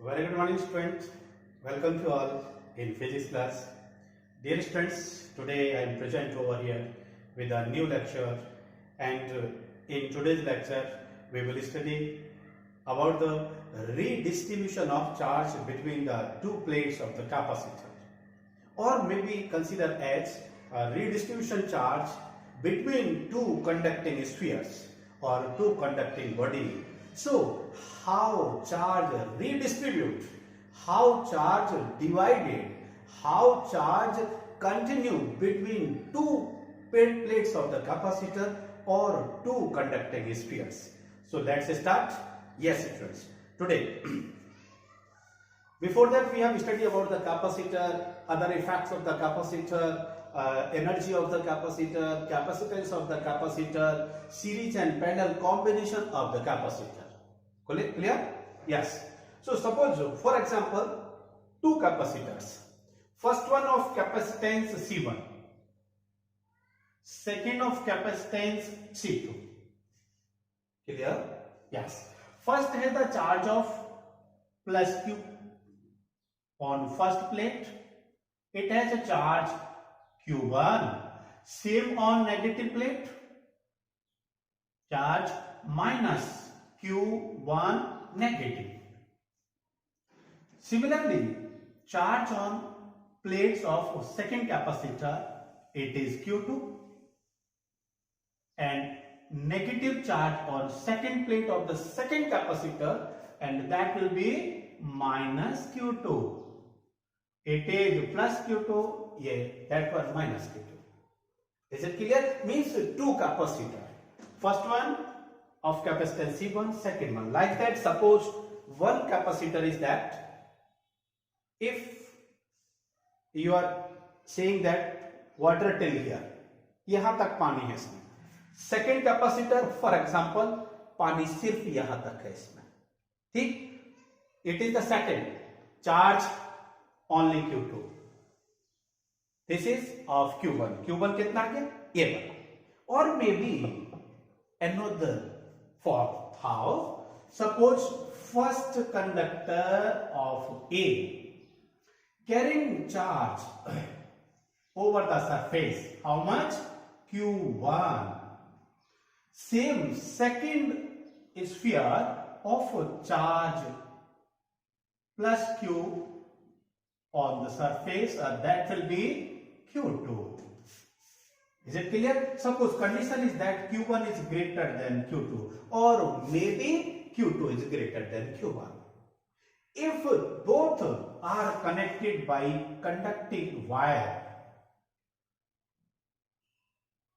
Very good morning, students. Welcome to all in physics class. Dear students, today I am present over here with a new lecture, and in today's lecture we will study about the redistribution of charge between the two plates of the capacitor, or maybe consider as a redistribution charge between two conducting spheres or two conducting body. So how charge redistribute, how charge divided, how charge continue between two plates of the capacitor or two conducting spheres. So let's start. Yes, friends. Today before that we have studied about the capacitor, other effects of the capacitor, energy of the capacitor, capacitance of the capacitor, series and parallel combination of the capacitor. Clear? Yes. So suppose, for example, two capacitors. First one of capacitance C1, second of capacitance C2. Clear? Yes. First has the charge of plus Q on first plate. It has a charge Q1. Same on negative plate, charge minus Q1 negative. Similarly, charge on plates of second capacitor, it is Q2, and negative charge on second plate of the second capacitor, and that will be minus Q2. It is plus Q2, yeah, that was minus Q2. Is it clear? Means two capacitor. First one of capacitance C1, second one. Like that, suppose one capacitor is that, if you are saying that water till here, यहाँ तक पानी है इसमें. Second capacitor, for example, पानी सिर्फ यहाँ तक है इसमें. ठीक? It is the second. Charge only Q2. This is of Q1. Q1 कितना आ गया? ये वाला. Or maybe another form. How? Suppose first conductor of A carrying charge over the surface. How much? Q1. Same second sphere of charge plus Q on the surface, that will be Q2. Is it clear? Suppose condition is that Q1 is greater than Q2, or maybe Q2 is greater than Q1. If both are connected by conducting wire,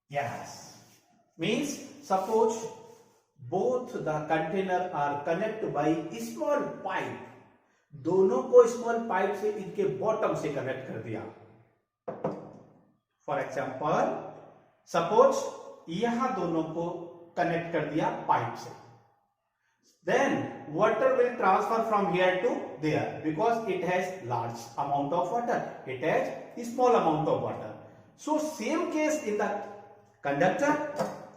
yes, means suppose both the container are connected by small pipe, दोनों को small pipe से इनके bottom से connect कर दिया. For example, suppose यहां दोनों को कनेक्ट कर दिया पाइप से. Then water will transfer from here to there because it has large amount of water, it has small amount of water. So same case in the conductor.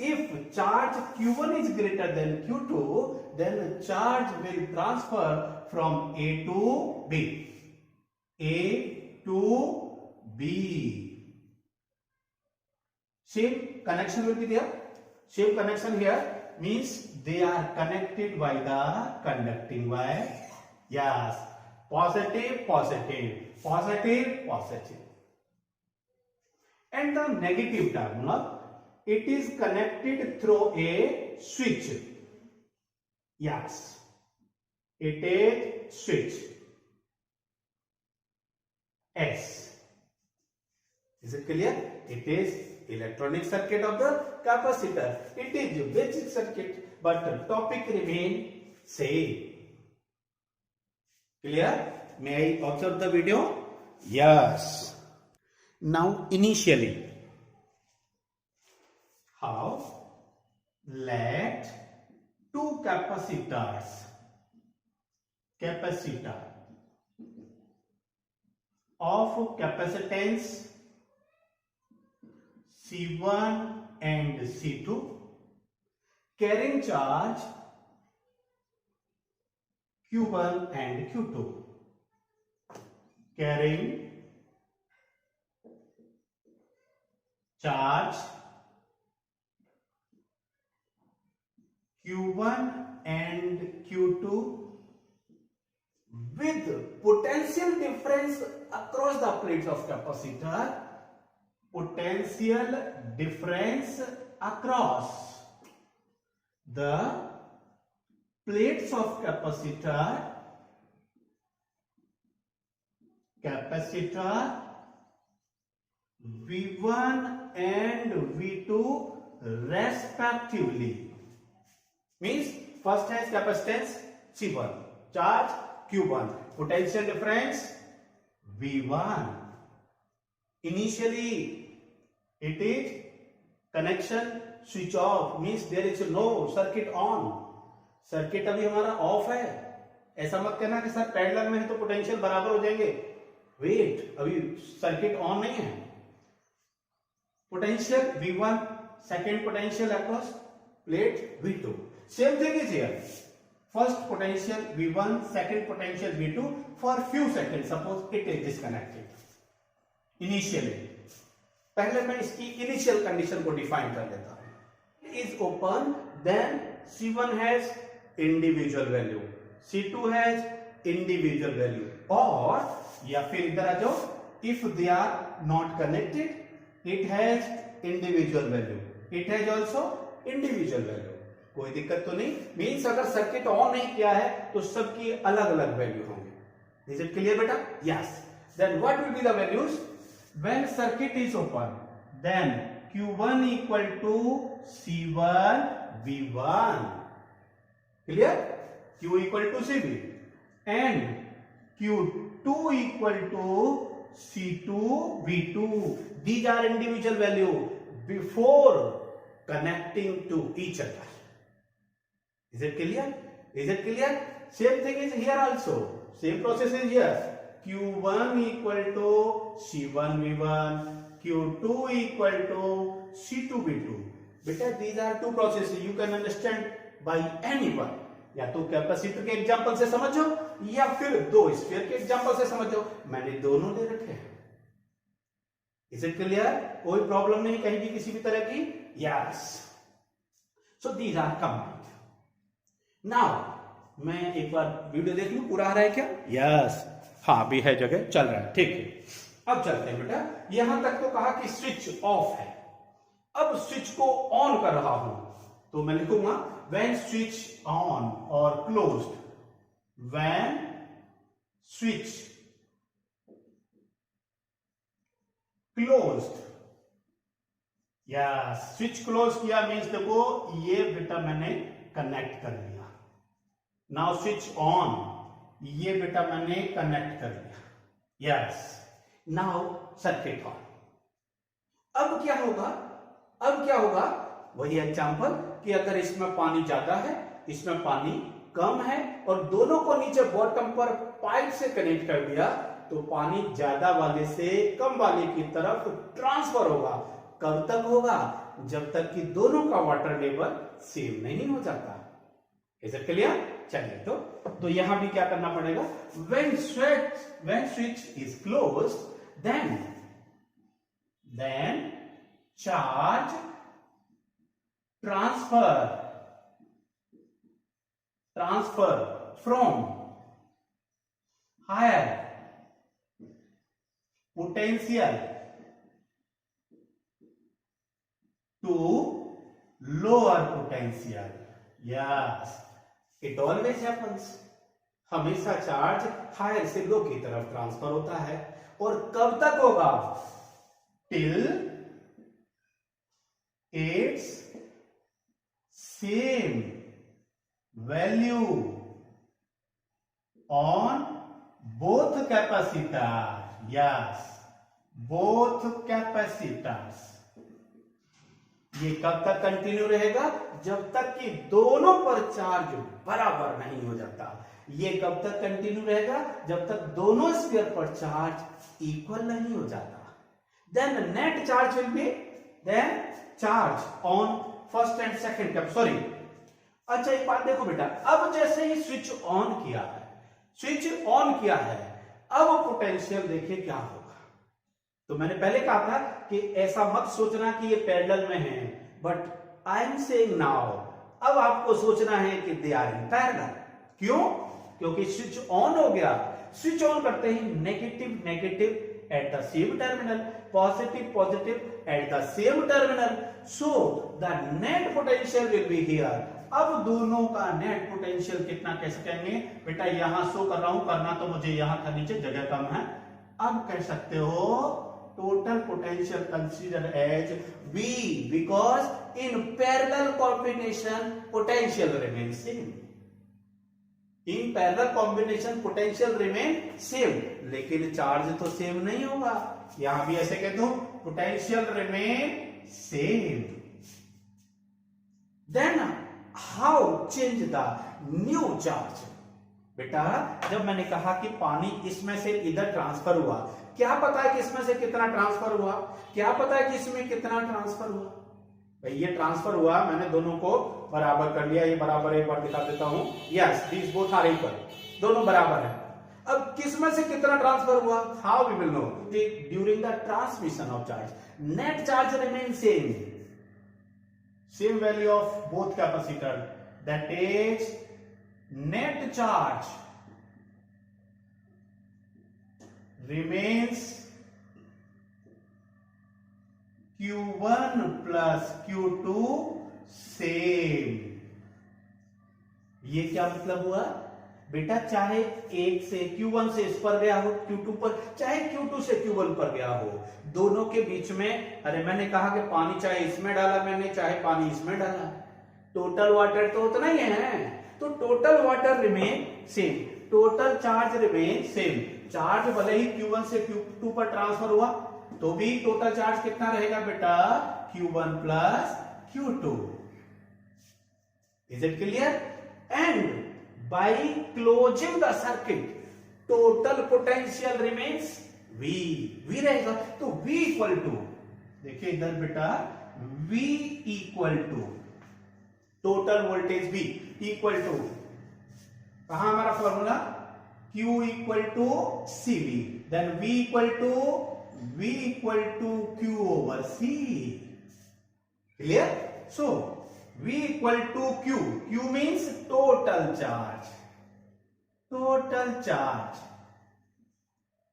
If charge Q1 is greater than Q2, then charge will transfer from A to B. A to B. Same connection will be there. Same connection here means they are connected by the conducting wire. Yes. Positive, positive, positive, positive. And the negative terminal, it is connected through a switch. Yes, it is switch S. Is it clear? It is electronic circuit of the capacitor. It is basic circuit, but the topic remain same. Clear? May I observe the video? Yes. Now initially, how? Let two capacitors, capacitor of capacitance C1 and C2 carrying charge Q1 and Q2 carrying charge Q1 and Q2 with potential difference across the plates of capacitor, potential difference across the plates of capacitor V1 and V2 respectively. Means first has capacitance C1, charge Q1, potential difference V1. Initially it is connection switch off, means there is no circuit on. Circuit अभी हमारा of है. ऐसा मत कहना कि sir parallel में है तो पोटेंशियल बराबर हो जाएंगे. वेट, अभी सर्किट ऑन नहीं है. Potential V1, second potential across plate V2. Same thing is here. First potential V1, second potential V2 for few second. Suppose it is disconnected initially. पहले मैं इसकी इनिशियल कंडीशन को डिफाइन कर लेता हूं. Is open, then C1 has individual value, C2 has individual value, और या फिर इधर आ जाओ, if they are not connected it has individual value, it has also individual value. कोई दिक्कत तो नहीं. मीन्स अगर सर्किट ऑन नहीं किया है तो सबकी अलग अलग वैल्यू होंगे. इज इट क्लियर बेटा? Yes. Then what will be the values when circuit is open? Then Q1 equal to C1 V1. Clear? Q equal to CV and Q2 equal to C2 V2. These are individual value before connecting to each other. Is it clear? Is it clear? Same thing is here also. Same process is here. Q1 equal to C1 V1. Q2 equal to C2 V2. बेटा these are two processes. You can understand by anyone. या तो capacitor के example से समझो या फिर दो sphere के एग्जांपल से समझो. मैंने दोनों दे रखे हैं. Is it clear? कोई प्रॉब्लम नहीं कहीं भी किसी भी तरह की. Yes. So these are combined. Now मैं एक बार वीडियो देख लूं पूरा आ रहा है क्या? यस. हाँ अभी है, जगह चल रहा है. ठीक है. अब चलते हैं बेटा. यहां तक तो कहा कि स्विच ऑफ है. अब स्विच को ऑन कर रहा हूं तो मैं लिखूंगा when switch on or closed. When switch closed. या स्विच क्लोज किया मीन्स देखो ये बेटा मैंने कनेक्ट कर लिया. नाउ स्विच ऑन, ये बेटा मैंने कनेक्ट कर लिया. यस. Now circuit on. अब क्या होगा? अब क्या होगा? वही एग्जांपल कि अगर इसमें पानी ज्यादा है, इसमें पानी कम है और दोनों को नीचे बॉटम पर पाइप से कनेक्ट कर दिया तो पानी ज्यादा वाले से कम वाले की तरफ ट्रांसफर होगा. कब तक होगा? जब तक कि दोनों का वाटर लेवल सेम नहीं हो जाता. Is it clear? चलिए तो यहां भी क्या करना पड़ेगा? when switch is closed, then charge transfer from higher potential to lower potential. Yes, it always happens. हमेशा चार्ज हायर से लो की तरफ ट्रांसफर होता है. और कब तक होगा? Till it's same value on both capacitor. Yes, both capacitors. ये कब तक कंटिन्यू रहेगा? जब तक कि दोनों पर चार्ज बराबर नहीं हो जाता. ये कब तक कंटिन्यू रहेगा? जब तक दोनों स्फीयर पर चार्ज इक्वल नहीं हो जाता. Then net charge will be then charge on first and second cap. Sorry, अच्छा एक बात देखो बेटा, अब जैसे ही स्विच ऑन किया है, स्विच ऑन किया है, अब पोटेंशियल देखिए क्या होगा। तो मैंने पहले कहा था कि ऐसा मत सोचना कि ये पैरेलल में है, but I am saying now, अब आपको सोचना है कि दे आर इन पैरेलल। क्यों? क्योंकि स्विच ऑन हो गया, स्विच ऑन करते ही negative negative at the same terminal, positive positive at the same terminal, so the net potential will be here. अब दोनों का नेट पोटेंशियल कितना कैसे कहेंगे बेटा, यहां शो कर रहा हूं, करना तो मुझे यहां था, नीचे जगह कम है। अब कह सकते हो total potential consider as V, because in parallel combination potential remain same. In parallel combination potential remain same, लेकिन चार्ज तो सेम नहीं होगा। यहां भी ऐसे कह दो, potential remain same. Then how change the new charge? बेटा जब मैंने कहा कि पानी इसमें से इधर ट्रांसफर हुआ, क्या पता है कि इसमें से कितना ट्रांसफर हुआ, क्या पता है कि इसमें कितना ट्रांसफर हुआ? भाई ये ट्रांसफर हुआ, मैंने दोनों को बराबर कर लिया, ये बराबर, एक बार दिखा देता हूं, yes these both are equal, दोनों बराबर है। अब किसमें से कितना ट्रांसफर हुआ? How we will know? During the transmission of charge, net charge remain same value of both capacitor, that is net charge remains Q1 plus Q2 same. ये क्या मतलब हुआ बेटा, चाहे एक से Q1 से इस पर गया हो Q2 पर, चाहे Q2 से Q1 पर गया हो, दोनों के बीच में, अरे मैंने कहा कि पानी चाहे इसमें डाला मैंने, चाहे पानी इसमें डाला, टोटल वाटर तो उतना ही है। तो total water remain same, total charge remain same. Charge भले ही Q1 से Q2 पर ट्रांसफर हुआ तो भी टोटल चार्ज कितना रहेगा बेटा, Q1 plus Q2। Is it clear? And by closing the circuit total potential remains V रहेगा। तो V इक्वल टू, देखिए इधर बेटा, V equal to total voltage V equal to, कहां हमारा formula, Q equal to CV, then V equal to Q over C। Clear? So V equal to Q means total charge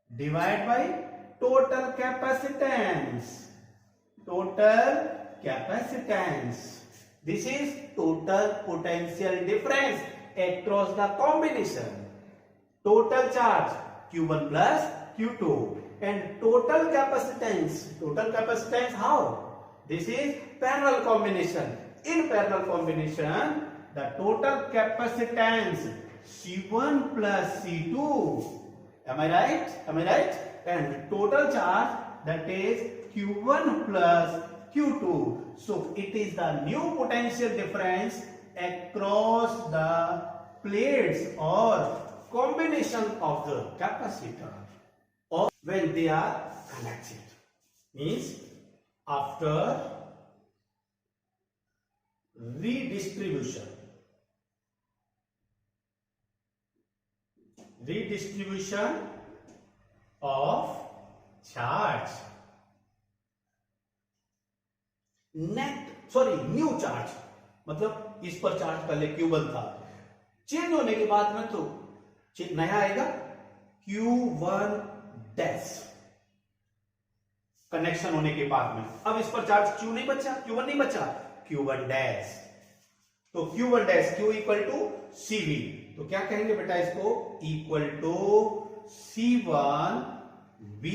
divide by total capacitance, this is total potential difference across the combination. Total charge Q1 plus Q2 and total capacitance how? This is parallel combination. In parallel combination, the total capacitance C1 plus C2. Am I right? And total charge, that is Q1 plus Q2. So it is the new potential difference across the plates or combination of the capacitor or when they are connected, means after redistribution of charge, new charge, मतलब इस पर charge पहले Q1 था, change होने के बाद में तो नया आएगा Q1 डैश, कनेक्शन होने के बाद में। अब इस पर चार्ज Q1 नहीं बचा, Q1 डैश। तो Q1 dash Q equal to CV, तो क्या कहेंगे बेटा इसको, इक्वल टू C1 B।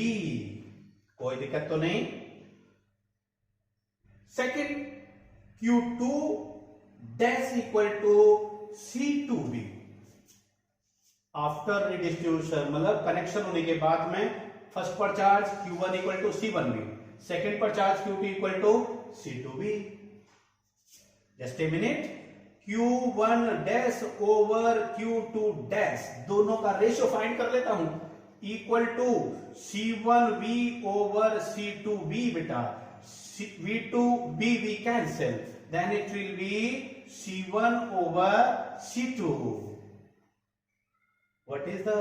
कोई दिक्कत तो नहीं। Second Q2 dash equal to C2B after redistribution, मतलब कनेक्शन होने के बाद में फर्स्ट पर charge Q1 equal to C1B, second पर charge Q2 equal to C2B। Just a minute, Q1 dash over Q2 dash, दोनों का रेशियो फाइंड कर लेता हूं, equal to C1B over C2B। बेटा V2B we cancel, then it will be C1 over C2. What is the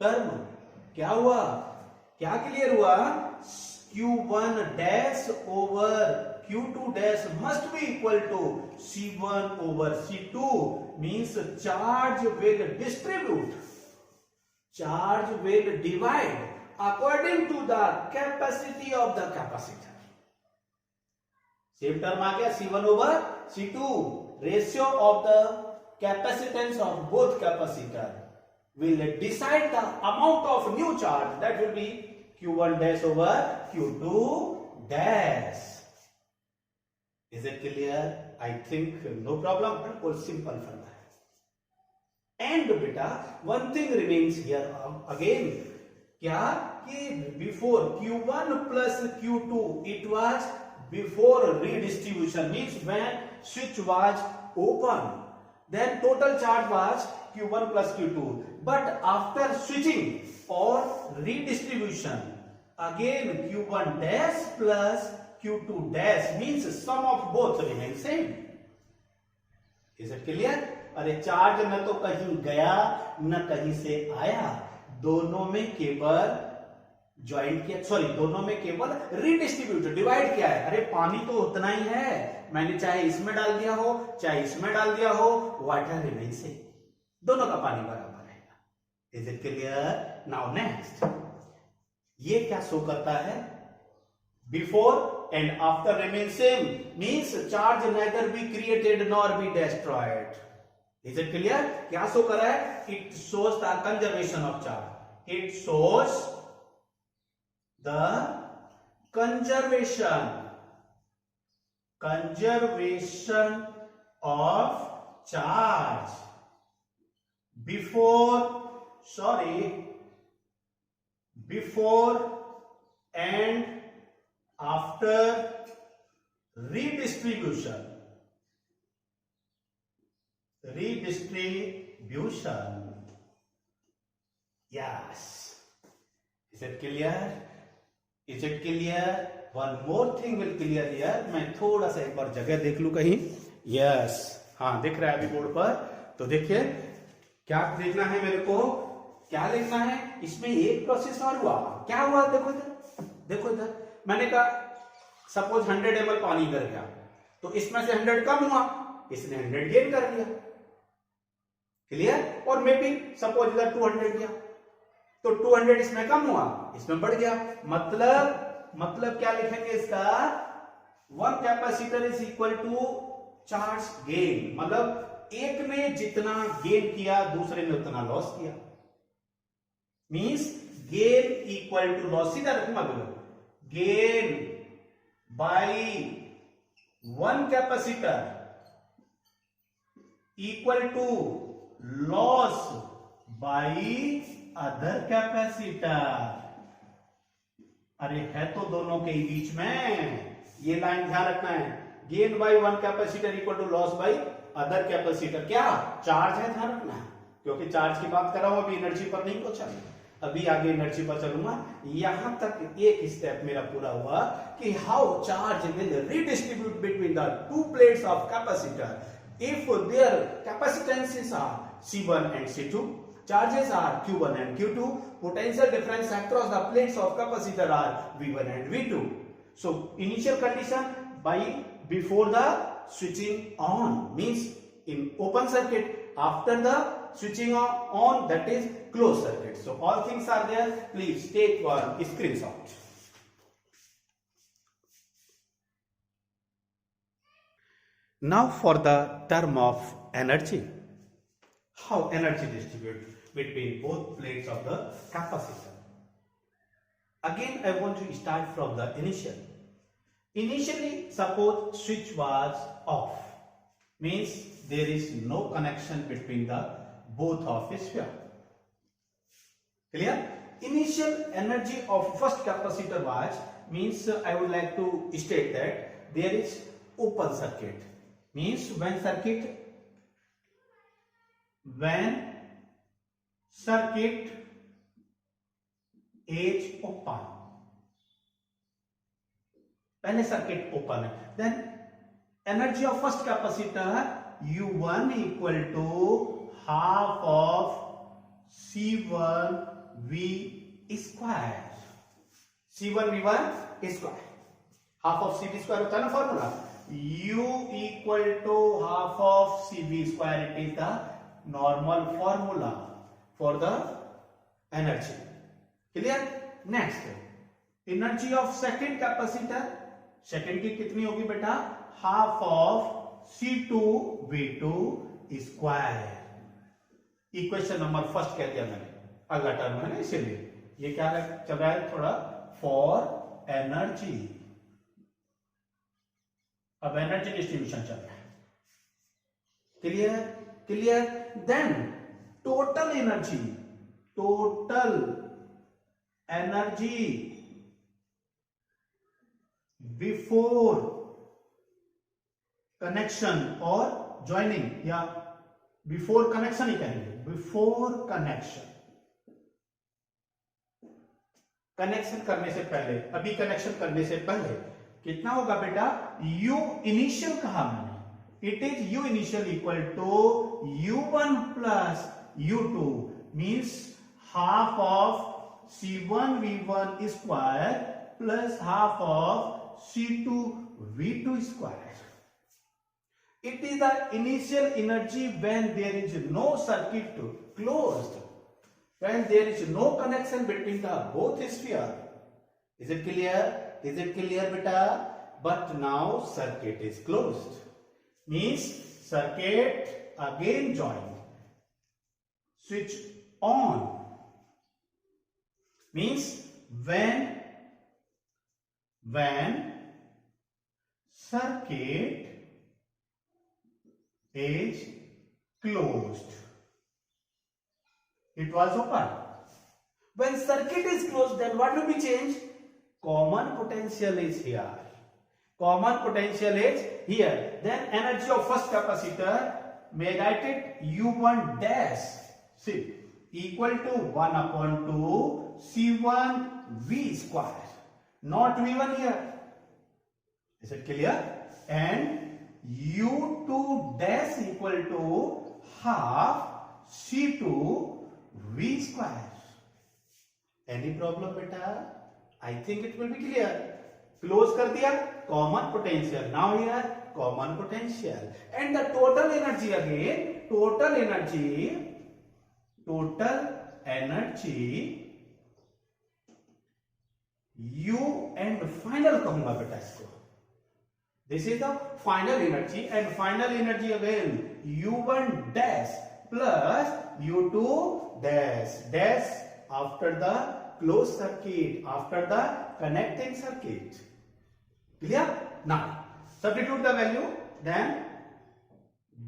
term? क्या हुआ? क्या clear हुआ? Q1 dash over Q2 dash must be equal to C1 over C2, means charge will distribute, charge will divide according to the capacity of the capacitor. Same term आ गया C1 over C2. Ratio of the capacitance of both capacitor will decide the amount of new charge, that will be Q1 dash over Q2 dash. Is it clear? I think no problem, बिल्कुल simple formula है. And बेटा one thing remains here again, क्या कि before Q1 plus Q2 it was before redistribution, means when switch was open then total charge was Q1 plus Q2, but after switching or redistribution again Q1 dash plus Q2 dash, means sum of both remain same. Is it clear? अरे charge न तो कहीं गया न कहीं से आया, दोनों में केवल ज्वाइंट किया, सॉरी दोनों में केवल रिडिस्ट्रीब्यूट डिवाइड किया है. अरे पानी तो उतना ही है, मैंने चाहे इसमें डाल दिया हो चाहे इसमें डाल दिया हो, वाटर रिमेन सेम, दोनों का पानी बराबर रहेगा. Is it clear? Now next, ये क्या शो करता है? Before and after remain same, means charge nether be created nor be destroyed. Is it clear? क्या शो कर रहा है? It shows the conservation of charge, it shows the conservation of charge before and after redistribution. Yes. Is it clear? Is it clear? One more thing will clear here. मैं थोड़ा सा एक बार जगह देख लूं कहीं. Yes, हाँ दिख रहा है अभी बोर्ड पर. तो देखिए क्या देखना है मेरे को, क्या लिखना है इसमें. एक प्रोसेस और हुआ. क्या हुआ? देखो इधर, देखो इधर. मैंने कहा सपोज 100 ml पानी इधर गया, तो इसमें से 100 कम हुआ, इसने 100 गेन कर लिया. क्लियर? और मे बी सपोज इधर 200 गया, तो 200 इसमें कम हुआ, इसमें बढ़ गया. मतलब क्या लिखेंगे इसका? One capacitor is equal to charge gain. मतलब एक ने जितना गेन किया दूसरे ने उतना लॉस किया. Means gain equal to loss. सीधा रखूंगा बोलो, gain by one capacitor equal to loss by other capacitor. अरे है तो दोनों के ही बीच में, ये लाइन ध्यान रखना है. Gain by one capacitor equal to loss by other capacitor. क्या चार्ज है, ध्यान रखना है, क्योंकि चार्ज की बात कर रहा हूं, अभी एनर्जी पर नहीं पहुंचा. अभी आगे एनर्जी पर चलूंगा. यहां तक एक स्टेप मेरा पूरा हुआ कि how charge will redistribute between the two plates of capacitor if their capacitances are C1 and C2. Charges are Q1 and Q2. Potential difference across the plates of capacitor are V1 and V2. So initial condition by before the switching on, means in open circuit. After the switching on, that is closed circuit. So all things are there. Please take one screenshot. Now for the term of energy. How energy distributes between both plates of the capacitor. Again, I want to start from the initial. Initially, suppose switch was off, means there is no connection between the both of the sphere. Clear? Initial energy of first capacitor was, means I would like to state that there is open circuit, means when circuit is open, पहले circuit open है, then energy of first capacitor U1 equal to half of C1 V square. C1 V1 square, half of CV square होता है ना formula, U equal to half of CV square. It is the normal formula for the energy. Clear? Next, energy of second capacitor. Second की कितनी होगी बेटा? Half of C2 V2 square. Equation number first कह दिया मैंने, अगला term है ना, इसीलिए ये क्या चल रहा है थोड़ा, फॉर एनर्जी. अब एनर्जी डिस्ट्रीब्यूशन चल रहा है. Clear? Clear. Then total energy, total energy before connection और ज्वाइनिंग, या बिफोर कनेक्शन ही कहेंगे, बिफोर कनेक्शन, कनेक्शन करने से पहले, अभी कनेक्शन करने से पहले कितना होगा बेटा? U इनिशियल कहा मैंने, it is U initial equal to U1 plus U2 means half of C1 V1 square plus half of C2 V2 square. It is the initial energy when there is no circuit closed, when there is no connection between the both sphere. Is it clear? Is it clear beta? But now circuit is closed, means circuit again joined, switch on, means when circuit is closed. It was open. When circuit is closed, then what will be changed? Common potential is here. Common potential is here. Then energy of first capacitor, may write it U1 dash, see, equal to 1 upon 2 C1 V square. Not V1 here. Is it clear? And U2 dash equal to half C2 V square. Any problem beta? I think it will be clear. Close कर दिया, common potential. Now here common potential. And the total energy again, total energy U and final कहूंगा बेटा इसको. This is the final energy, and final energy again U1 dash plus U2 dash, dash after the closed circuit, after the connecting circuit. Clear? Now substitute the value, then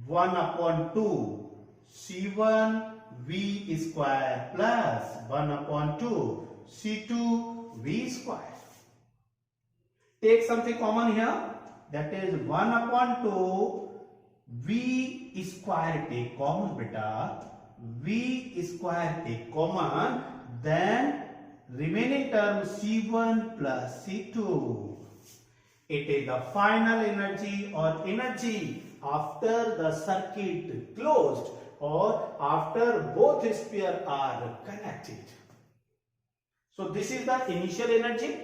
1 upon 2 C1 V square plus 1 upon 2 C2 V square. Take something common here, that is 1 upon 2 V square take common beta, V square take common, then remaining term C1 plus C2. It is the final energy or energy after the circuit closed or after both spheres are connected. So this is the initial energy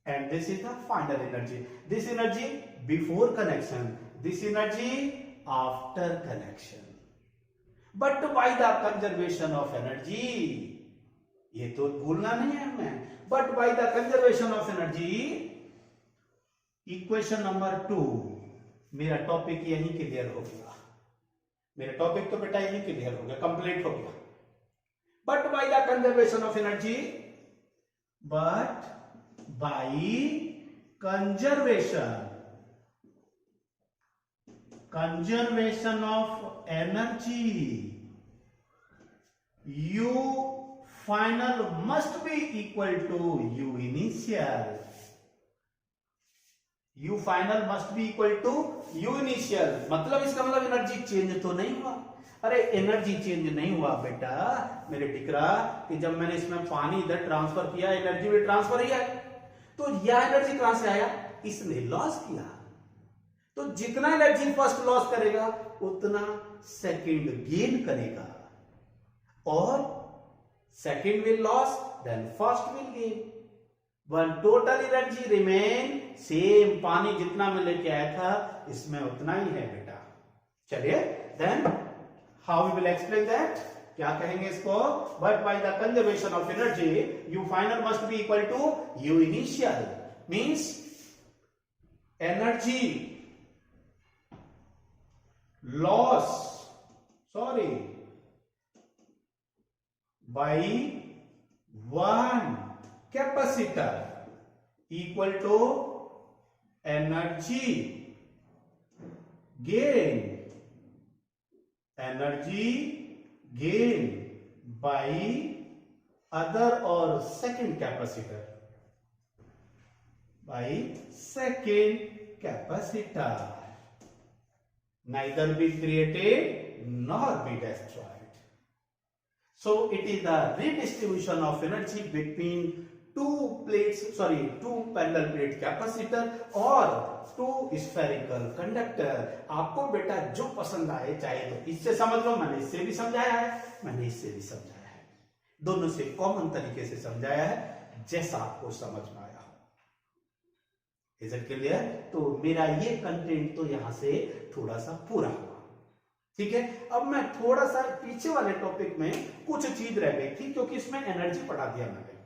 and this is the final energy. This energy before connection, this energy after connection. But by the conservation of energy, ये तो भूलना नहीं है हमें. But by the conservation of energy, equation number 2, मेरा topic यहीं clear हो गया. मेरा टॉपिक तो बेटा यहीं क्लियर हो गया, कंप्लीट हो गया. But by the conservation of energy, but by conservation of energy, U final must be equal to U initial. U final must be equal to U initial. मतलब इसका मतलब एनर्जी चेंज तो नहीं हुआ. अरे एनर्जी चेंज नहीं हुआ बेटा मेरे टिकरा, कि जब मैंने इसमें पानी इधर ट्रांसफर किया एनर्जी भी ट्रांसफर ही है. तो यह एनर्जी कहां से आया? इसने लॉस किया. तो जितना एनर्जी फर्स्ट लॉस करेगा उतना सेकंड गेन करेगा, और second will loss then first will gain. One total energy remain same, पानी जितना मैं लेके आया था इसमें उतना ही है बेटा। चलिए then how we will explain that, क्या कहेंगे इसको, but by the conservation of energy U final must be equal to U initial, means energy loss by one capacitor equal to energy gain by other or second capacitor, neither be created nor be destroyed. So it is the redistribution of energy between two parallel plate capacitor or two spherical conductor. आपको बेटा जो पसंद आए, चाहे तो इससे समझ लो, मैंने इससे भी समझाया है, मैंने इससे भी समझाया है, दोनों से कॉमन तरीके से समझाया है, जैसा आपको समझ में आया हो। Is it clear? तो मेरा ये कंटेंट तो यहां से थोड़ा सा पूरा हुआ, ठीक है। अब मैं थोड़ा सा पीछे वाले टॉपिक में कुछ चीज रह गई थी, क्योंकि इसमें एनर्जी पढ़ा दिया मैंने,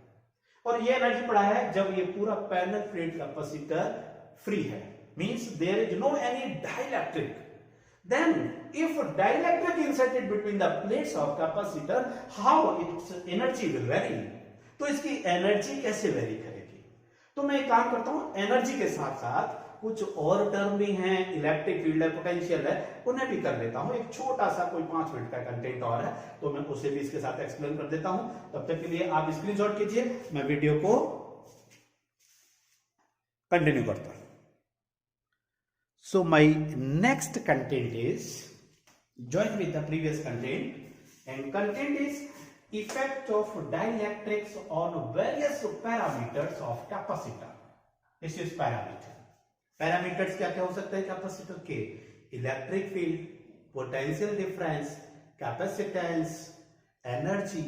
और ये एनर्जी पढ़ा है जब ये पूरा पैरेलल प्लेट कैपेसिटर फ्री है, means there is no any dielectric, then if dielectric inserted between the plates of capacitor, how its energy will vary. तो इसकी एनर्जी कैसे वेरी करेगी? तो मैं एक काम करता हूं, एनर्जी के साथ साथ कुछ और टर्म भी हैं, इलेक्ट्रिक फील्ड है, पोटेंशियल है, उन्हें भी कर लेता हूं। एक छोटा सा कोई 5 मिनट का कंटेंट और है, तो मैं उसे भी इसके साथ एक्सप्लेन कर देता हूं। तब तक के लिए आप स्क्रीनशॉट कीजिए, मैं वीडियो को कंटिन्यू करता हूं। So my next content is join with the previous content, and content is effect of dielectrics on various parameters of capacitor. This is parameter. Parameters क्या क्या हो सकते हैं कैपेसिटर के? Electric field, potential difference, capacitance, energy.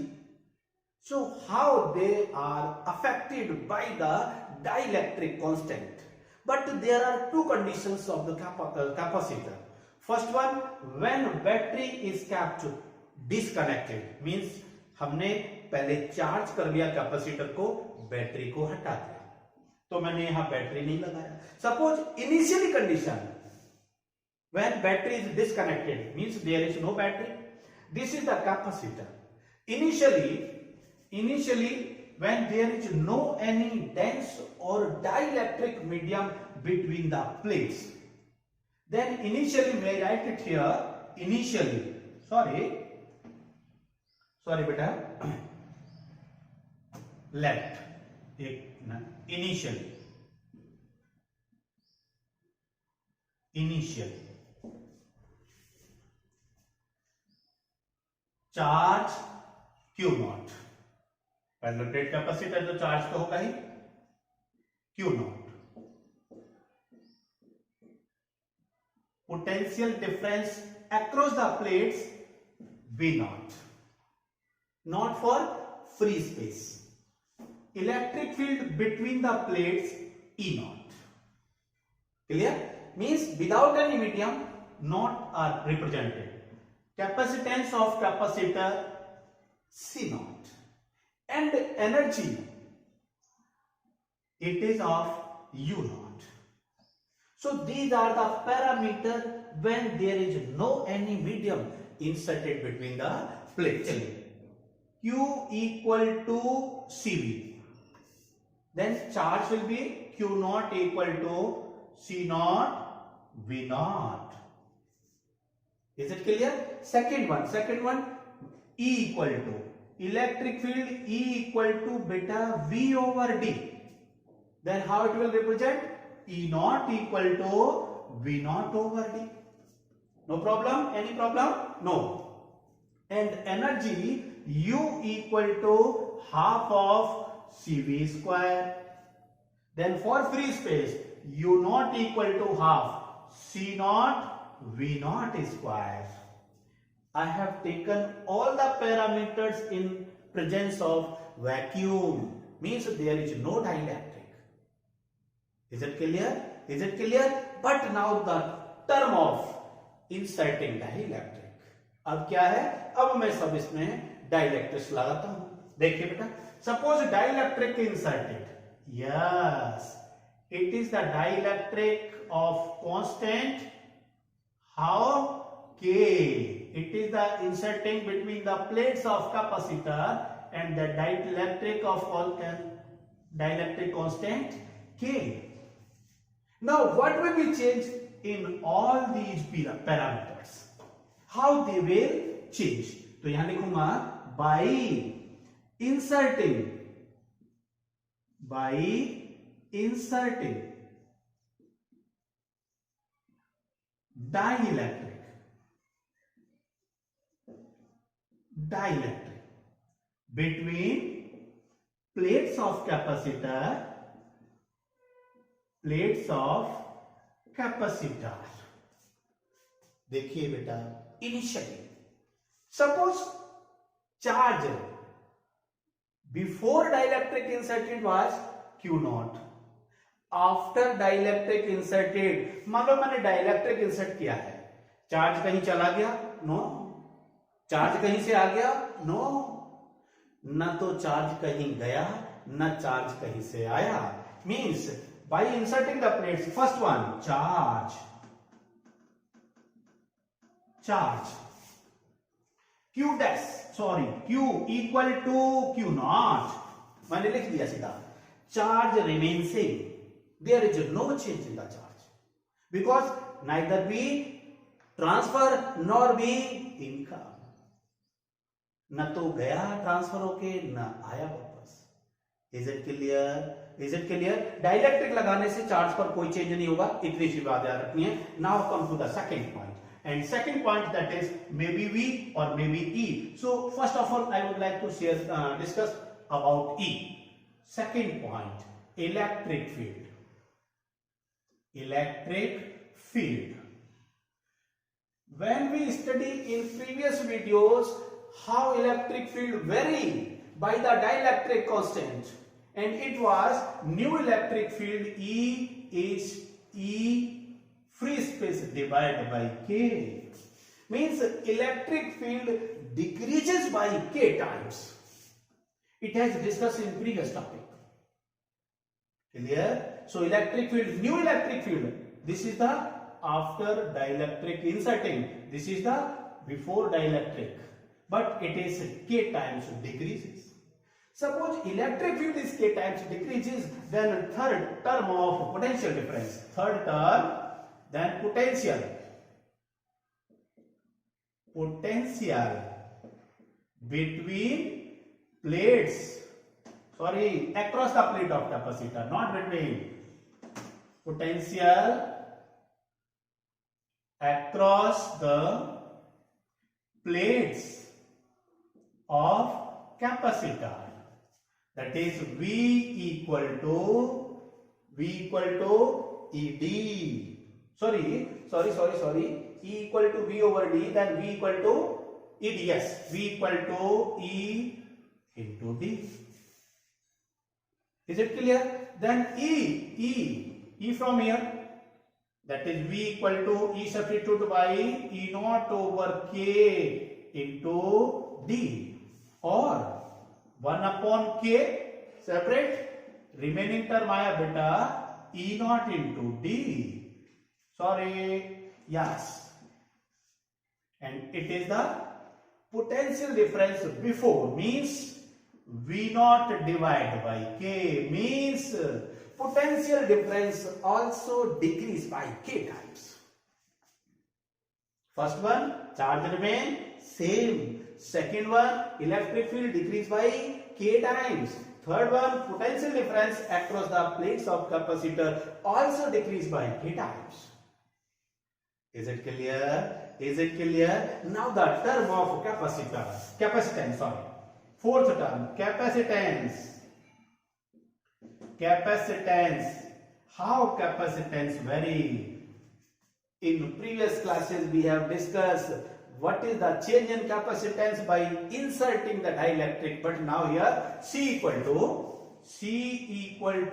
So how they are affected by the dielectric constant, but there are two conditions of the capacitor. First one, when battery is kept disconnected, means हमने पहले charge कर लिया capacitor को, battery को हटा दिया, तो मैंने यहां बैटरी नहीं लगाया। Suppose initially condition when battery is disconnected, means there is no battery, this is the capacitor. Initially when there is no any dense or dielectric medium between the plates, then initially may write it here, initially, sorry beta, left initially charge Q not, parallel plate capacitor तो charge तो होगा ही, Q not, potential difference across the plates V not, not for free space, electric field between the plates E not. Clear? Means without any medium not are represented, capacitance of capacitor C not, and energy it is of U naught. So these are the parameter when there is no any medium inserted between the plates. Q equal to CV, then charge will be Q naught equal to C naught V naught. Is it clear? Second one, E equal to electric field, E equal to beta V over D. Then how it will represent? E naught equal to V naught over D. No problem? Any problem? No. And energy U equal to half of CV square. Then for free space, U naught equal to half C naught V naught square. I have taken all the parameters in presence of vacuum, means there is no dielectric. Is it clear? Is it clear? But now the term of inserting dielectric. अब क्या है? अब मैं सब इसमें dielectrics लगाता हूं. देखिए बेटा, suppose dielectric inserted. Yes, it is the dielectric of constant. How? K. It is the inserting between the plates of capacitor and the dielectric of dielectric constant K. Now what will be changed in all these parameters? How they will change? तो यहां लिखूंगा by inserting dielectric between plates of capacitor. देखिए बेटा, initially suppose charge before dielectric inserted was Q naught. After dielectric inserted, मान लो मैंने dielectric insert किया है, charge कहीं चला गया? नो. चार्ज कहीं से आ गया? नो. न तो चार्ज कहीं गया, न चार्ज कहीं से आया. Means by inserting the plates, first one charge Q dash, sorry, Q equal to Q naught. मैंने लिख दिया सीधा. Charge remains same. There is no change in the charge because neither be transfer nor be income. न तो गया transfer होके, न आया वापस. Is it clear? Is it clear? Dielectric लगाने से चार्ज पर कोई चेंज नहीं होगा. इतनी सी बात याद रखनी है. Now come to the second point. And second point, that is maybe V or maybe E. So first of all, I would like to discuss about E. Second point, electric field. Electric field. When we study in previous videos how electric field vary by the dielectric constant, and it was new electric field E is E free space divided by K. Means electric field decreases by K times. It has discussed in previous topic. Clear? So electric field, new electric field, this is the after dielectric inserting, this is the before dielectric, but it is K times decreases. Suppose electric field is K times decreases, then third term of potential difference, third term, then potential between plates, sorry, across the plate of capacitor, not between, potential across the plates of capacitor, that is V equal to ED. Sorry, E equal to V over D, then V equal to ED, yes, V equal to E into D. Is it clear? Then E from here, that is V equal to E substitute by E naught over K into D, or 1 upon K separate, remaining term आया बेटा E naught into D. Sorry, yes, and it is the potential difference before, means V naught divided by K, means potential difference also decrease by K times. First one, charge remain same. Second one, electric field decrease by K times. Third one, potential difference across the plates of capacitor also decrease by K times. Is it clear? Is it clear? Now the term of capacitance, sorry. Fourth term, capacitance. How capacitance vary? In previous classes, we have discussed what is the change in capacitance by inserting the dielectric. But now here C equal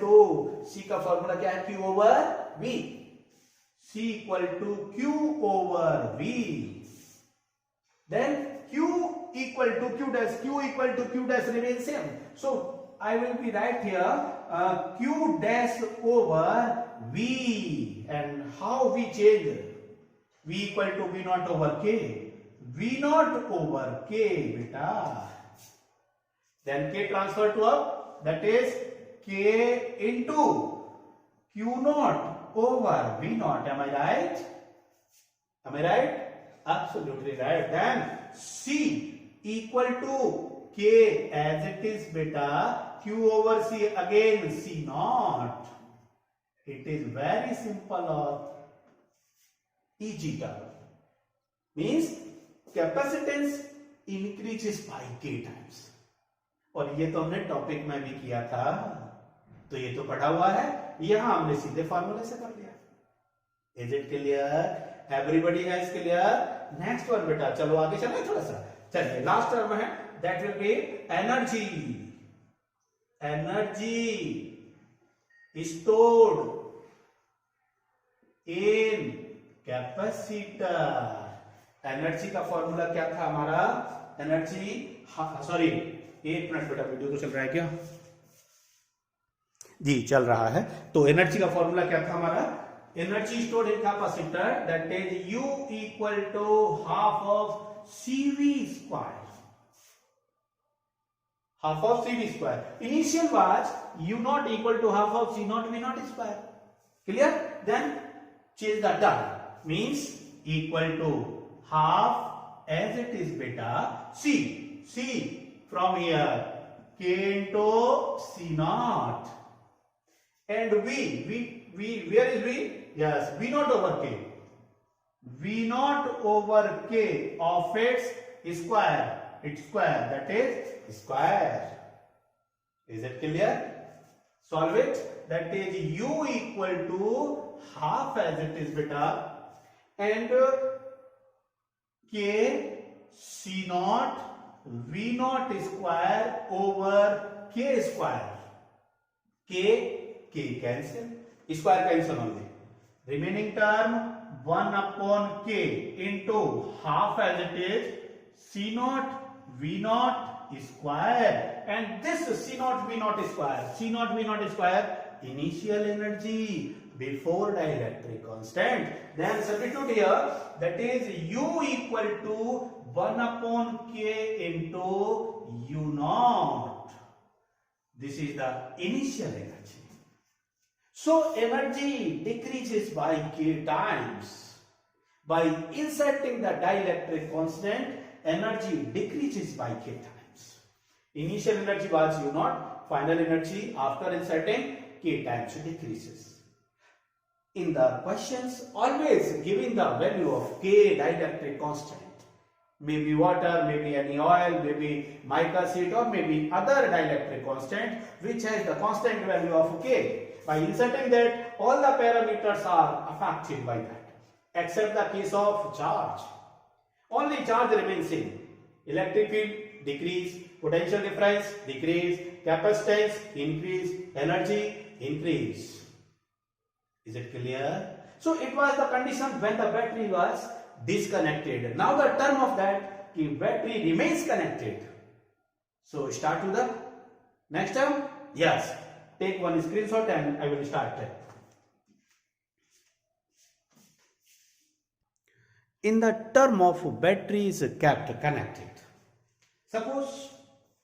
to C का formula क्या है? Q over V. C equal to Q over V. Then Q equal to Q dash remains same. So I will be write here Q dash over V. And how we change? V equal to V naught over K. V naught over K, beta. Then K transfer to up, that is K into Q naught over V naught. Am I right? Am I right? Absolutely right. Then C equal to K as it is, beta. Q over C again C naught. It is very simple or easy term. Means capacitance increases by K times. और ये तो हमने topic में भी किया था, तो ये तो पढ़ा हुआ है, यहां हमने सीधे फॉर्मूले से कर लिया. Is it clear? एवरीबडी है क्लियर? नेक्स्ट वन बेटा, चलो आगे चले थोड़ा सा. चलिए लास्ट टर्म है, that will be energy. Energy stored in capacitor. Energy का फॉर्मूला क्या था हमारा? एनर्जी, सॉरी एक मिनट बेटा, वीडियो तो चल रहा है क्या? जी चल रहा है. तो एनर्जी का फॉर्मूला क्या था हमारा? Energy stored in capacitor, that is U equal to half of CV square. Half of CV square. Initial was U naught equal to half of C naught V naught square. Clear? Then change the term. Means equal to half as it is beta C. C from here K into C naught. And V where is V? Yes, V naught over K. V naught over K of its square. Its square, that is square. Is it clear? Solve it. That is U equal to half as it is beta, and K C naught V naught square over K square. K cancel, square cancel only. Remaining term 1 upon K into half as it is C naught V naught square, and this C naught V naught square, initial energy before dielectric constant. Then substitute here, that is U equal to 1 upon K into U naught. This is the initial energy. So energy decreases by K times. By inserting the dielectric constant, energy decreases by K times. Initial energy was U naught, final energy after inserting K times decreases. In the questions, always giving the value of K dielectric constant. Maybe water, maybe any oil, maybe mica sheet, or maybe other dielectric constant which has the constant value of K. By inserting that, all the parameters are affected by that, except the case of charge. Only charge remains same. Electric field decrease, potential difference decrease, capacitance increase, energy increase. Is it clear? So it was the condition when the battery was disconnected. Now the term of that, the battery remains connected. So start to the next term. Yes, take one screenshot and I will start it. In the term of battery is kept connected. Suppose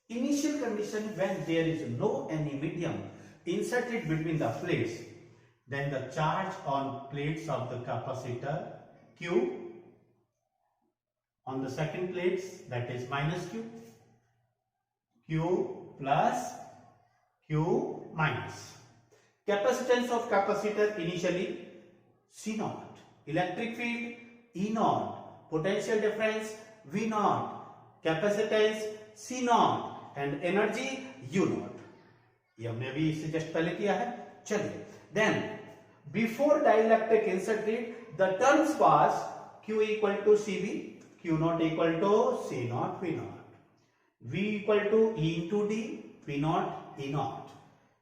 initial condition when there is no any medium inserted between the plates, then the charge on plates of the capacitor Q, on the second plates, that is minus Q, Q plus, Q minus. Capacitance of capacitor initially C naught, electric field E naught, potential difference V naught, capacitance C naught, and energy U naught. ये हमने अभी इससे just पहले किया है. चलिए, then before dielectric inserted, the terms was Q equal to CV, Q naught equal to C naught, V naught. V equal to E into D, P naught, E naught.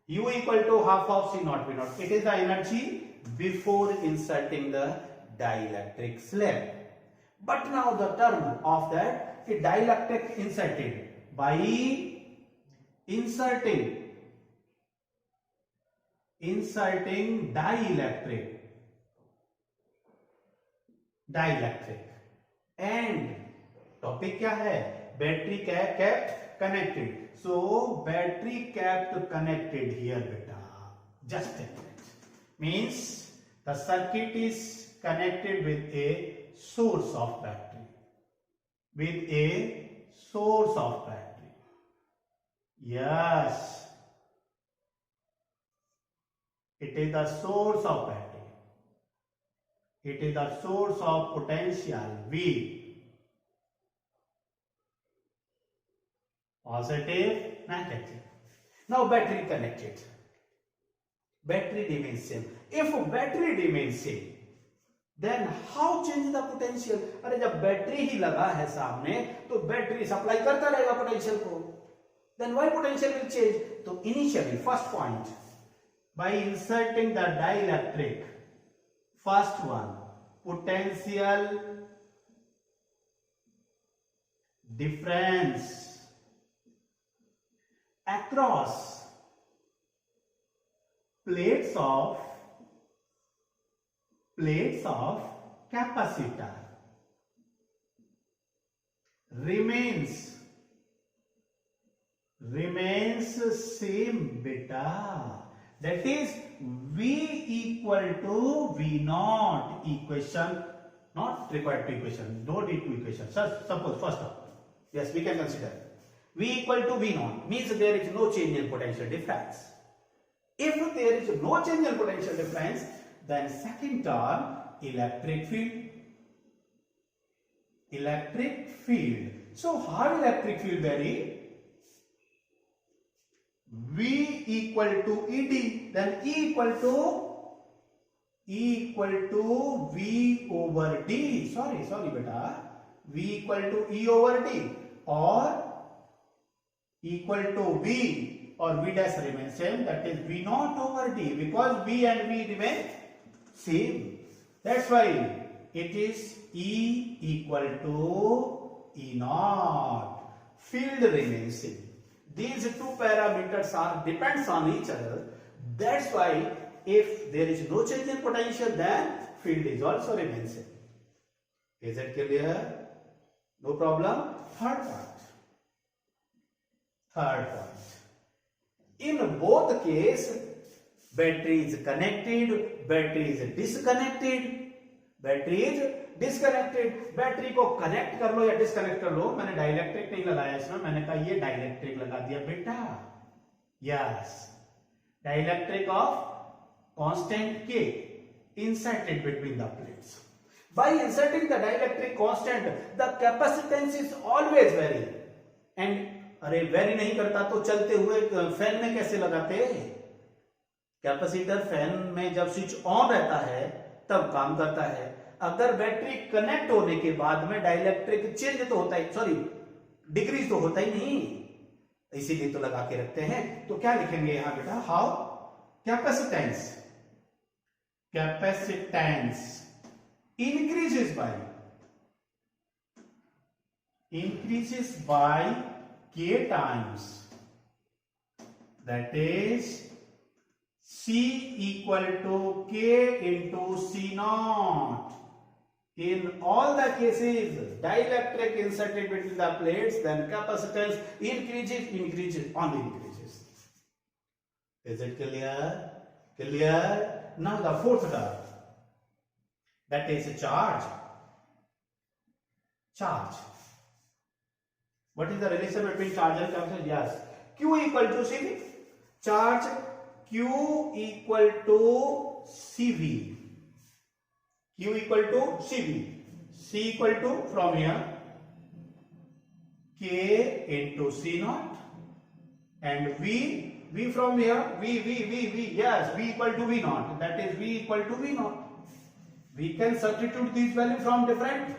U equal to half of C naught, V naught. It is the energy before inserting the dielectric slab. But now the term of that is dielectric inserted by inserting dielectric and topic क्या है? Battery kept connected. So battery kept connected here, beta. Just take it. Means the circuit is connected with a source of battery. Yes. It is the source of battery. It is the source of potential V. Positive, negative. Now battery connected. Battery remains same. If battery remains same, then how change the potential? अरे जब battery ही लगा है सामने तो battery supply करता रहेगा potential को. Then why potential will change? तो initially first point, by inserting the dielectric, first one, potential difference across plates of capacitor remains same, beta. That is V equal to V naught. Equation not required to equation. Don't need to equation. Suppose first of all, yes, we can consider V equal to V naught means there is no change in potential difference. If there is no change in potential difference, then second term, electric field. So how electric field vary? V equal to ED, then E equal to V over D. Sorry beta. V equal to E over D or equal to V or V dash remains same, that is V naught over D, because V and V remain same. That's why it is E equal to E naught. Field remains same. These two parameters are depends on each other. That's why if there is no change in potential, then field is also remains same. Is it clear? No problem. Third point. In both case, battery is connected, battery is disconnected. Battery को connect कर लो या disconnect कर लो. मैंने dielectric नहीं लगाया इसमें, मैंने कहा ये डाइलेक्ट्रिक लगा दिया बेटा. यस, डाइलेक्ट्रिक ऑफ कांस्टेंट के inserted between the plates. By inserting the dielectric constant, the capacitance is always varying. And अरे वेरी नहीं करता तो चलते हुए फैन में कैसे लगाते? कैपेसिटर फैन में जब स्विच ऑन रहता है तब काम करता है. अगर बैटरी कनेक्ट होने के बाद में डाइलेक्ट्रिक चेंज तो होता है, सॉरी डिक्रीज तो होता ही नहीं, इसीलिए तो लगा के रखते हैं. तो क्या लिखेंगे यहां बेटा? How capacitance increases by K times, that is C equal to K into C naught. In all the cases, dielectric inserted between the plates, then capacitance increases. Is it clear? Clear? Now the fourth term, that is charge. What is the relation between charge and capacitance? Yes, Q equal to CV. Charge Q equal to CV. Q equal to CV. C equal to, from here, K into C naught, and V from here, V, yes, V equal to V naught, that is V equal to V naught. We can substitute these values from different,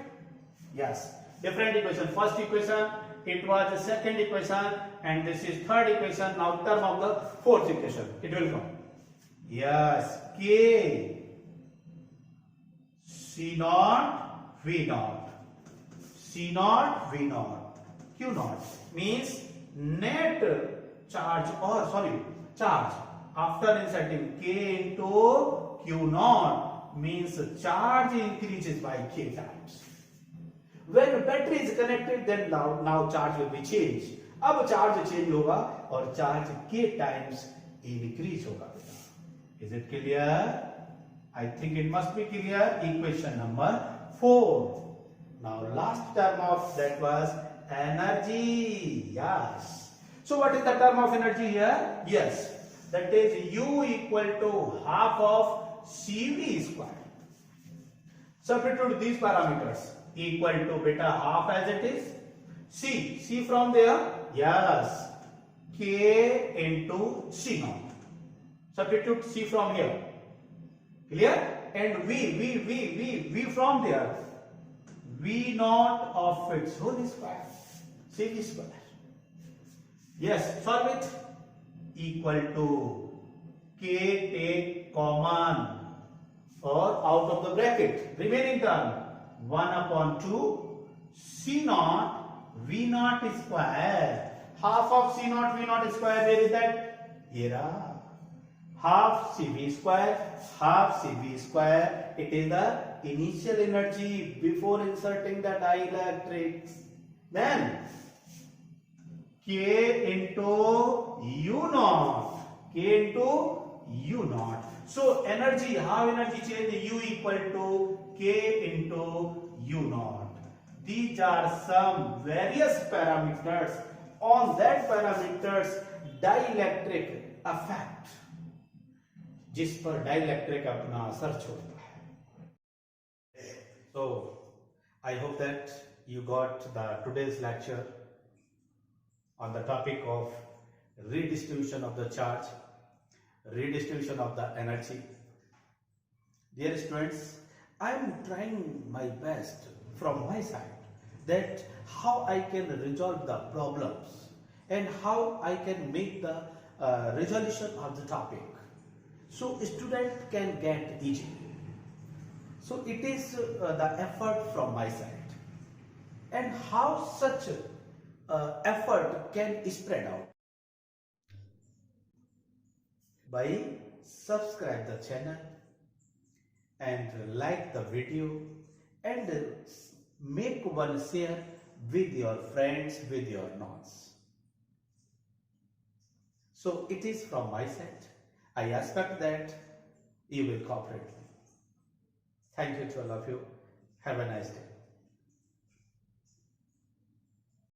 yes, different equation. First equation, it was the second equation, and this is third equation. Now term of the fourth equation, it will come. Yes, K C naught V naught, C naught V naught, Q naught means net charge, or sorry, charge after inserting K into Q naught means charge increases by K times. When battery is connected, then now charge will be changed. अब charge change होगा और charge K times increase होगा. Is it clear? I think it must be clear. Equation number 4. Now last term of that was energy. Yes. So what is the term of energy here? Yes. That is U equal to half of CV square. Substitute these parameters. Equal to beta half as it is. C from there. Yes. K into C naught. Substitute C from here. Clear? And V from there. V naught of its whole square. CV square. Yes, solve it. Equal to K take common or out of the bracket. Remaining term 1 upon 2 C naught V naught square. Half of C naught V naught square, where is that? Here. Half CV square, half CV square. It is the initial energy before inserting the dielectrics. Then K into U naught. K into U naught. So energy, how energy change? U equal to K into U naught. These are some various parameters. On that parameters dielectric effect, जिस पर dielectric अपना असर छोड़ता है. So I hope that you got the today's lecture on the topic of redistribution of the charge, redistribution of the energy. Dear students, I am trying my best from my side that how I can resolve the problems and how I can make the resolution of the topic, so student can get easy. So it is the effort from my side, and how such effort can spread out by subscribe the channel and like the video and make one share with your friends, with your knowns. So it is from my side. I expect that you will cooperate. Thank you to all of you. Have a nice day.